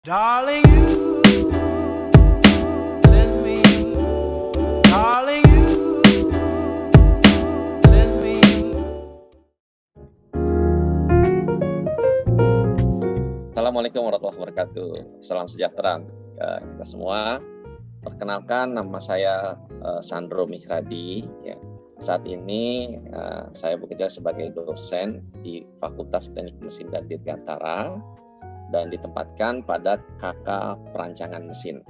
Darling, you send me. Darling, you send me. Assalamualaikum warahmatullahi wabarakatuh. Salam sejahtera untuk kita semua. Perkenalkan, nama saya Sandro Mihradi. Ya. Saat ini saya bekerja sebagai dosen di Fakultas Teknik Mesin dan Dirgantara dan ditempatkan pada KK Perancangan Mesin.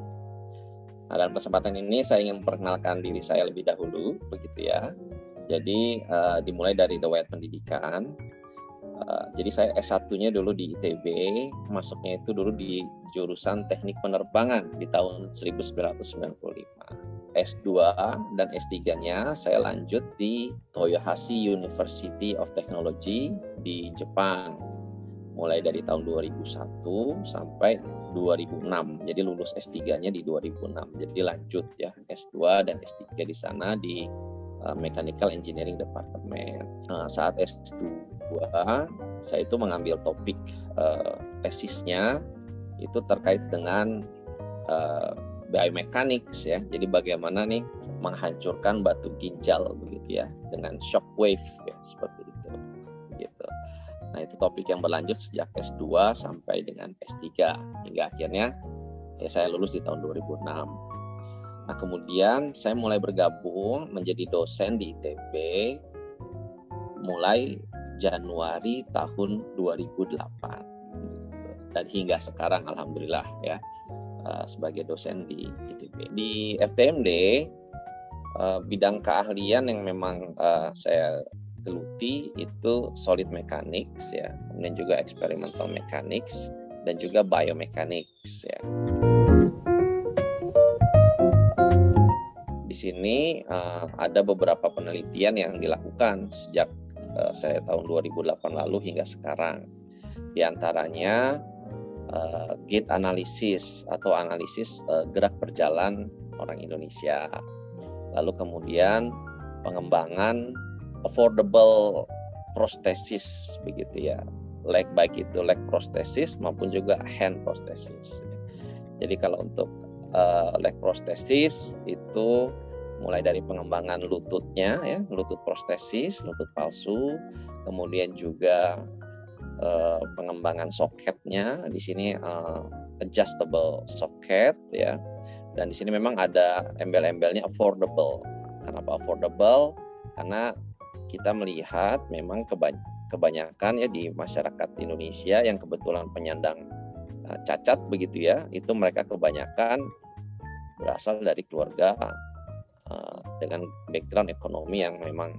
Nah, dalam kesempatan ini saya ingin memperkenalkan diri saya lebih dahulu, begitu ya. Jadi dimulai dari riwayat pendidikan. Jadi saya S1-nya dulu di ITB, masuknya itu dulu di jurusan Teknik Penerbangan di tahun 1995. S2 dan S3-nya saya lanjut di Toyohashi University of Technology di Jepang, mulai dari tahun 2001 sampai 2006. Jadi lulus S3-nya di 2006. Jadi lanjut ya S2 dan S3 di sana di Mechanical Engineering Department. Saat S2 saya itu mengambil topik tesisnya itu terkait dengan biomechanics ya. Jadi bagaimana nih menghancurkan batu ginjal begitu ya dengan shock wave ya, seperti itu. Gitu. Nah, itu topik yang berlanjut sejak S2 sampai dengan S3 hingga akhirnya ya saya lulus di tahun 2006. Nah, kemudian saya mulai bergabung menjadi dosen di ITB mulai Januari tahun 2008 dan hingga sekarang alhamdulillah ya sebagai dosen di ITB. Di FTMD bidang keahlian yang memang saya geluti itu solid mechanics ya, kemudian juga experimental mechanics dan juga biomechanics ya. Di sini ada beberapa penelitian yang dilakukan sejak saya tahun 2008 lalu hingga sekarang. Di antaranya gait analysis atau analisis gerak berjalan orang Indonesia. Lalu kemudian pengembangan affordable prosthesis begitu ya. Baik itu leg prosthesis maupun juga hand prosthesis. Jadi kalau untuk leg prosthesis itu mulai dari pengembangan lututnya ya, lutut prostesis, lutut palsu, kemudian juga pengembangan soketnya. Di sini adjustable socket ya. Dan di sini memang ada embel-embelnya affordable. Kenapa affordable? Karena kita melihat memang kebanyakan ya di masyarakat Indonesia yang kebetulan penyandang cacat begitu ya, itu mereka kebanyakan berasal dari keluarga dengan background ekonomi yang memang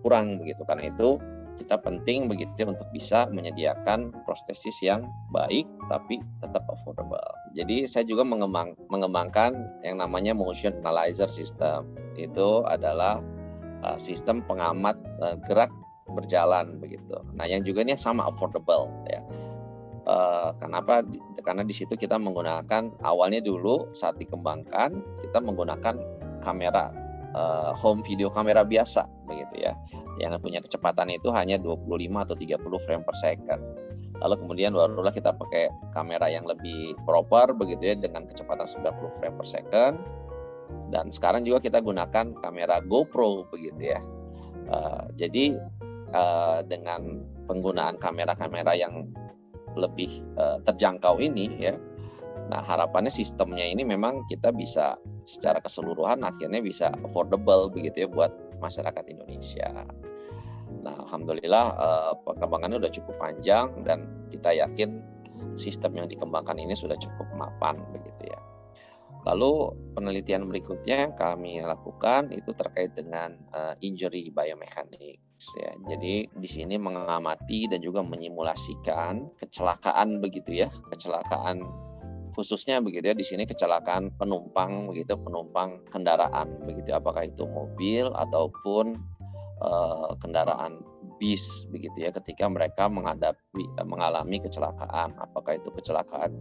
kurang begitu. Karena itu kita penting begitu untuk bisa menyediakan prostesis yang baik tapi tetap affordable. Jadi saya juga mengembangkan yang namanya motion analyzer system. Itu adalah sistem pengamat gerak berjalan begitu. Nah, yang juga ini sama affordable ya. Kenapa? Karena di situ kita menggunakan awalnya dulu saat dikembangkan kita menggunakan kamera home video kamera biasa begitu ya, yang punya kecepatan itu hanya 25 atau 30 frame per second. Lalu kemudian barulah kita pakai kamera yang lebih proper begitu ya dengan kecepatan 90 frame per second. Dan sekarang juga kita gunakan kamera GoPro begitu ya. Jadi dengan penggunaan kamera-kamera yang lebih terjangkau ini ya. Nah, harapannya sistemnya ini memang kita bisa secara keseluruhan akhirnya bisa affordable begitu ya buat masyarakat Indonesia. Nah, alhamdulillah perkembangannya sudah cukup panjang dan kita yakin sistem yang dikembangkan ini sudah cukup mapan begitu ya. Lalu penelitian berikutnya yang kami lakukan itu terkait dengan injury biomechanics ya. Jadi di sini mengamati dan juga menyimulasikan kecelakaan begitu ya, kecelakaan khususnya begitu ya, di sini kecelakaan penumpang begitu, penumpang kendaraan begitu, apakah itu mobil ataupun kendaraan bis begitu ya, ketika mereka mengalami kecelakaan, apakah itu kecelakaan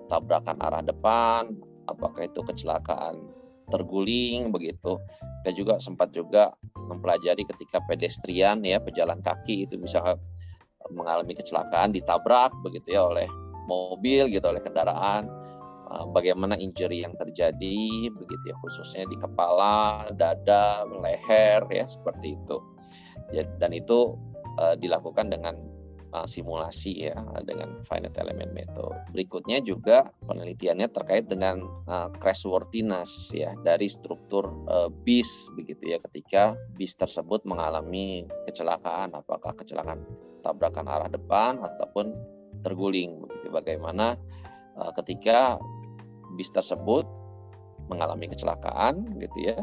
tabrakan arah depan, apakah itu kecelakaan terguling begitu. Kita juga sempat mempelajari ketika pedestrian ya, pejalan kaki itu bisa mengalami kecelakaan ditabrak begitu ya oleh mobil gitu, oleh kendaraan, bagaimana injury yang terjadi begitu ya, khususnya di kepala, dada, leher ya, seperti itu. Dan itu dilakukan dengan simulasi ya, dengan finite element method. Berikutnya juga penelitiannya terkait dengan crashworthiness ya, dari struktur bis begitu ya, ketika bis tersebut mengalami kecelakaan, apakah kecelakaan tabrakan arah depan ataupun terguling begitu. Bagaimana ketika bis tersebut mengalami kecelakaan gitu ya,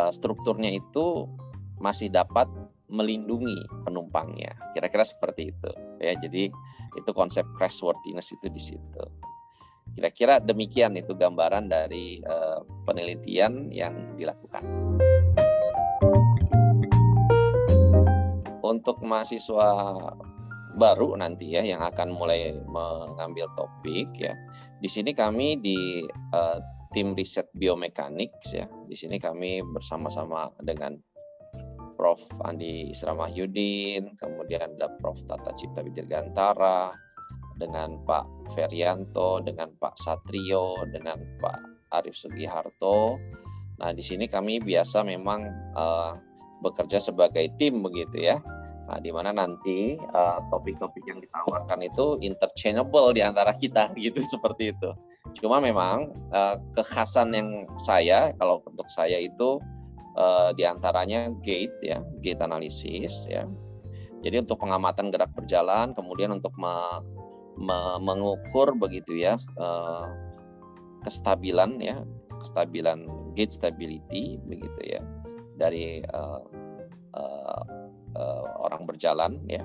strukturnya itu masih dapat melindungi penumpangnya, kira-kira seperti itu ya. Jadi itu konsep crashworthiness itu di situ. Kira-kira demikian itu gambaran dari penelitian yang dilakukan. Untuk mahasiswa baru nanti ya yang akan mulai mengambil topik ya, di sini kami di tim riset biomechanics ya, di sini kami bersama-sama dengan Prof. Andi Isra Mahyudin, kemudian ada Prof. Tata Cipta Widirgantara, dengan Pak Ferianto, dengan Pak Satrio, dengan Pak Arif Sugiharto. Nah, di sini kami biasa memang bekerja sebagai tim begitu ya. Nah, di mana nanti topik-topik yang ditawarkan itu interchangeable di antara kita gitu, seperti itu. Cuma memang kekhasan yang kalau untuk saya itu di antaranya gate ya, gate analisis ya. Jadi untuk pengamatan gerak berjalan, kemudian untuk mengukur begitu ya kestabilan ya, kestabilan gate stability begitu ya dari orang berjalan ya.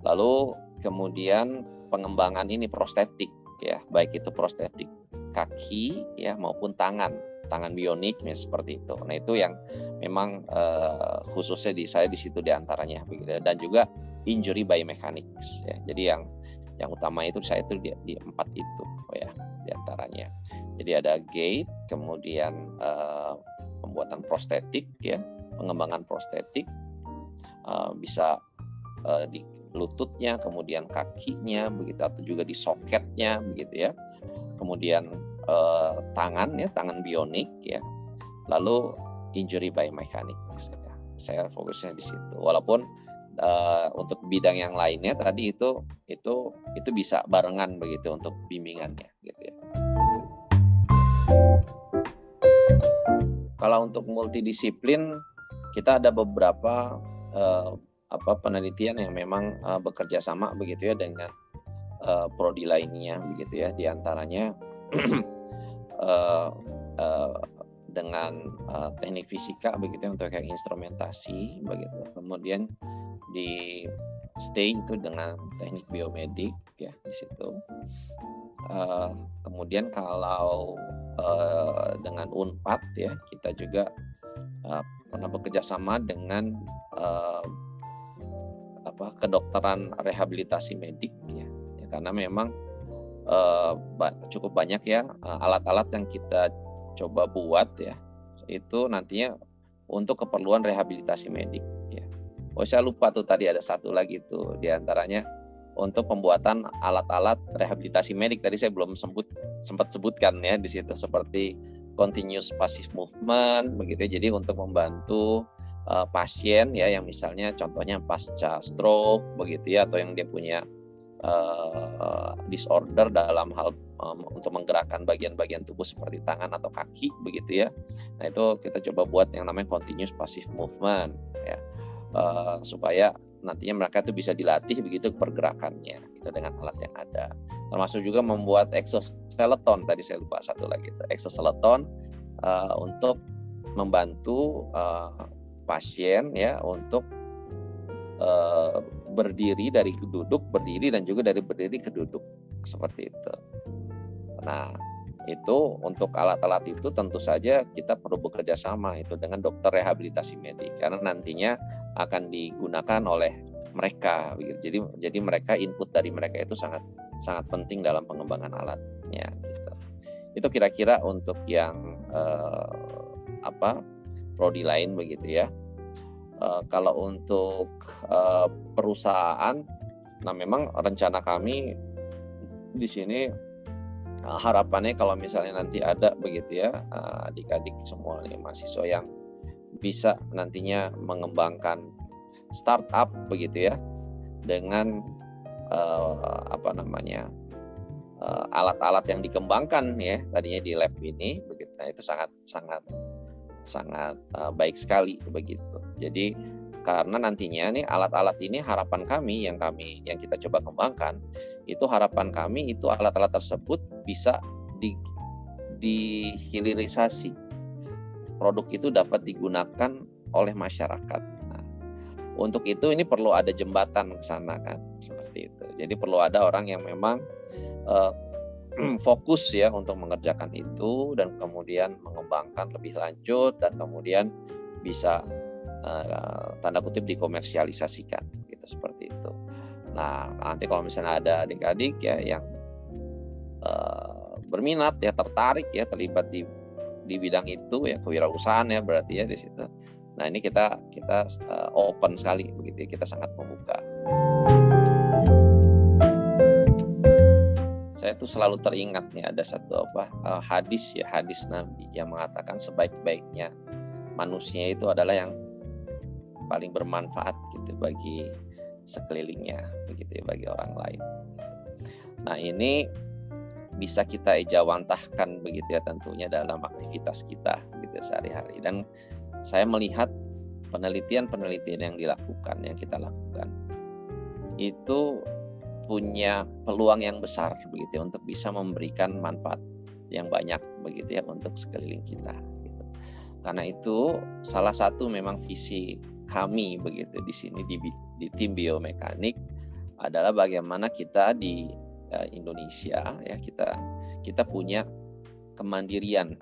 Lalu kemudian pengembangan ini prostetik ya, baik itu prostetik kaki ya maupun tangan bionik ya, seperti itu. Nah, itu yang memang khususnya saya di situ diantaranya begitu. Dan juga injury biomechanics ya. Jadi yang utama itu saya itu di 4 itu ya diantaranya. Jadi ada gait, kemudian pembuatan prostetik ya, pengembangan prostetik, bisa di lututnya, kemudian kakinya begitu, atau juga di soketnya begitu ya. Kemudian tangan bionik ya, lalu injury biomechanics ya. Saya fokusnya di situ. Walaupun untuk bidang yang lainnya tadi itu bisa barengan begitu untuk bimbingannya gitu ya. Kalau untuk multidisiplin kita ada beberapa penelitian yang memang bekerja sama begitu ya dengan prodi lainnya begitu ya. Di antaranya dengan teknik fisika begitu untuk yang instrumentasi begitu. Kemudian di STAY itu dengan teknik biomedik ya di situ. Kemudian kalau dengan Unpad ya, kita juga pernah bekerja sama dengan kedokteran rehabilitasi medik ya, karena memang cukup banyak ya alat-alat yang kita coba buat ya, itu nantinya untuk keperluan rehabilitasi medik ya. Oh, saya lupa tuh tadi ada satu lagi tuh diantaranya untuk pembuatan alat-alat rehabilitasi medik, tadi saya belum sempat sebutkan ya di situ, seperti continuous passive movement begitu ya. Jadi untuk membantu pasien ya yang misalnya contohnya pasca stroke begitu ya, atau yang dia punya disorder dalam hal untuk menggerakkan bagian-bagian tubuh seperti tangan atau kaki begitu ya. Nah, itu kita coba buat yang namanya continuous passive movement ya, supaya nantinya mereka itu bisa dilatih begitu pergerakannya itu dengan alat yang ada. Termasuk juga membuat exoskeleton, tadi saya lupa satu lagi itu exoskeleton untuk membantu pasien ya untuk berdiri dari duduk berdiri, dan juga dari berdiri ke duduk seperti itu. Nah, itu untuk alat-alat itu tentu saja kita perlu bekerja sama itu dengan dokter rehabilitasi medik, karena nantinya akan digunakan oleh mereka. Jadi mereka, input dari mereka itu sangat penting dalam pengembangan alatnya. Gitu. Itu kira-kira untuk yang prodi lain begitu ya. Kalau untuk perusahaan, nah memang rencana kami di sini harapannya kalau misalnya nanti ada begitu ya adik-adik semua nih mahasiswa yang bisa nantinya mengembangkan startup begitu ya dengan alat-alat yang dikembangkan ya tadinya di lab ini begitu. Nah, itu sangat baik sekali begitu. Jadi karena nantinya nih alat-alat ini harapan kami yang kita coba kembangkan itu harapan kami itu alat-alat tersebut bisa dihilirisasi, produk itu dapat digunakan oleh masyarakat. Nah, untuk itu ini perlu ada jembatan ke sana kan seperti itu. Jadi perlu ada orang yang memang fokus ya untuk mengerjakan itu dan kemudian mengembangkan lebih lanjut dan kemudian bisa tanda kutip dikomersialisasikan gitu seperti itu. Nah, nanti kalau misalnya ada adik-adik ya yang berminat ya tertarik ya terlibat di bidang itu ya kewirausahaan ya berarti ya di situ. Nah, ini kita open sekali begitu ya, kita sangat membuka. Saya tuh selalu teringat nih ada satu hadis Nabi yang mengatakan sebaik-baiknya manusia itu adalah yang paling bermanfaat gitu bagi sekelilingnya begitu ya, bagi orang lain. Nah, ini bisa kita ejawantahkan begitu ya tentunya dalam aktivitas kita gitu sehari-hari. Dan saya melihat penelitian yang kita lakukan itu punya peluang yang besar begitu ya, untuk bisa memberikan manfaat yang banyak begitu ya untuk sekeliling kita gitu. Karena itu salah satu memang visi kami begitu di sini di tim biomekanik adalah bagaimana kita di Indonesia ya kita punya kemandirian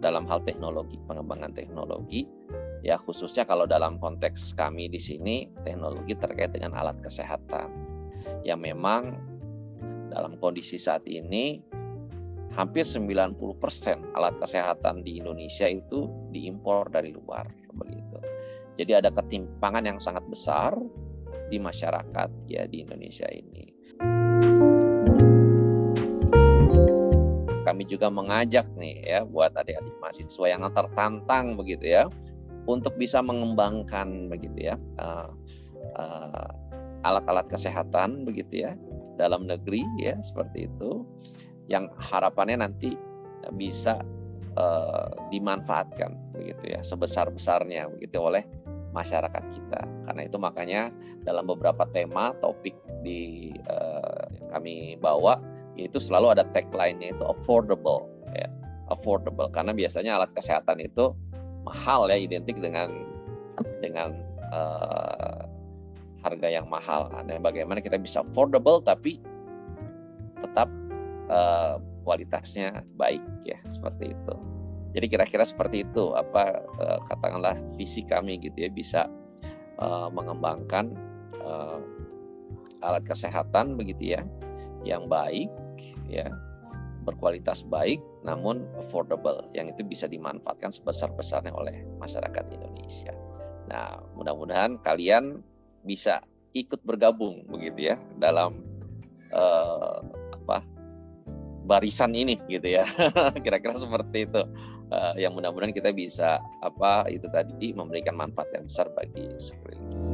dalam hal teknologi, pengembangan teknologi ya khususnya kalau dalam konteks kami di sini teknologi terkait dengan alat kesehatan yang memang dalam kondisi saat ini hampir 90% alat kesehatan di Indonesia itu diimpor dari luar begitu. Jadi ada ketimpangan yang sangat besar di masyarakat ya di Indonesia ini. Kami juga mengajak nih ya buat adik-adik mahasiswa yang tertantang begitu ya untuk bisa mengembangkan begitu ya alat-alat kesehatan begitu ya dalam negeri ya seperti itu yang harapannya nanti bisa dimanfaatkan begitu ya sebesar-besarnya begitu oleh masyarakat kita. Karena itu makanya dalam beberapa tema topik yang kami bawa itu selalu ada tagline-nya itu affordable ya. Affordable karena biasanya alat kesehatan itu mahal ya, identik dengan harga yang mahal. Nah, bagaimana kita bisa affordable tapi tetap kualitasnya baik ya seperti itu. Jadi kira-kira seperti itu katakanlah visi kami gitu ya bisa mengembangkan alat kesehatan begitu ya yang baik ya berkualitas baik namun affordable yang itu bisa dimanfaatkan sebesar-besarnya oleh masyarakat Indonesia. Nah, mudah-mudahan kalian bisa ikut bergabung begitu ya dalam barisan ini gitu ya. Kira-kira seperti itu. Yang mudah-mudahan kita bisa itu tadi memberikan manfaat yang besar bagi sekeliling.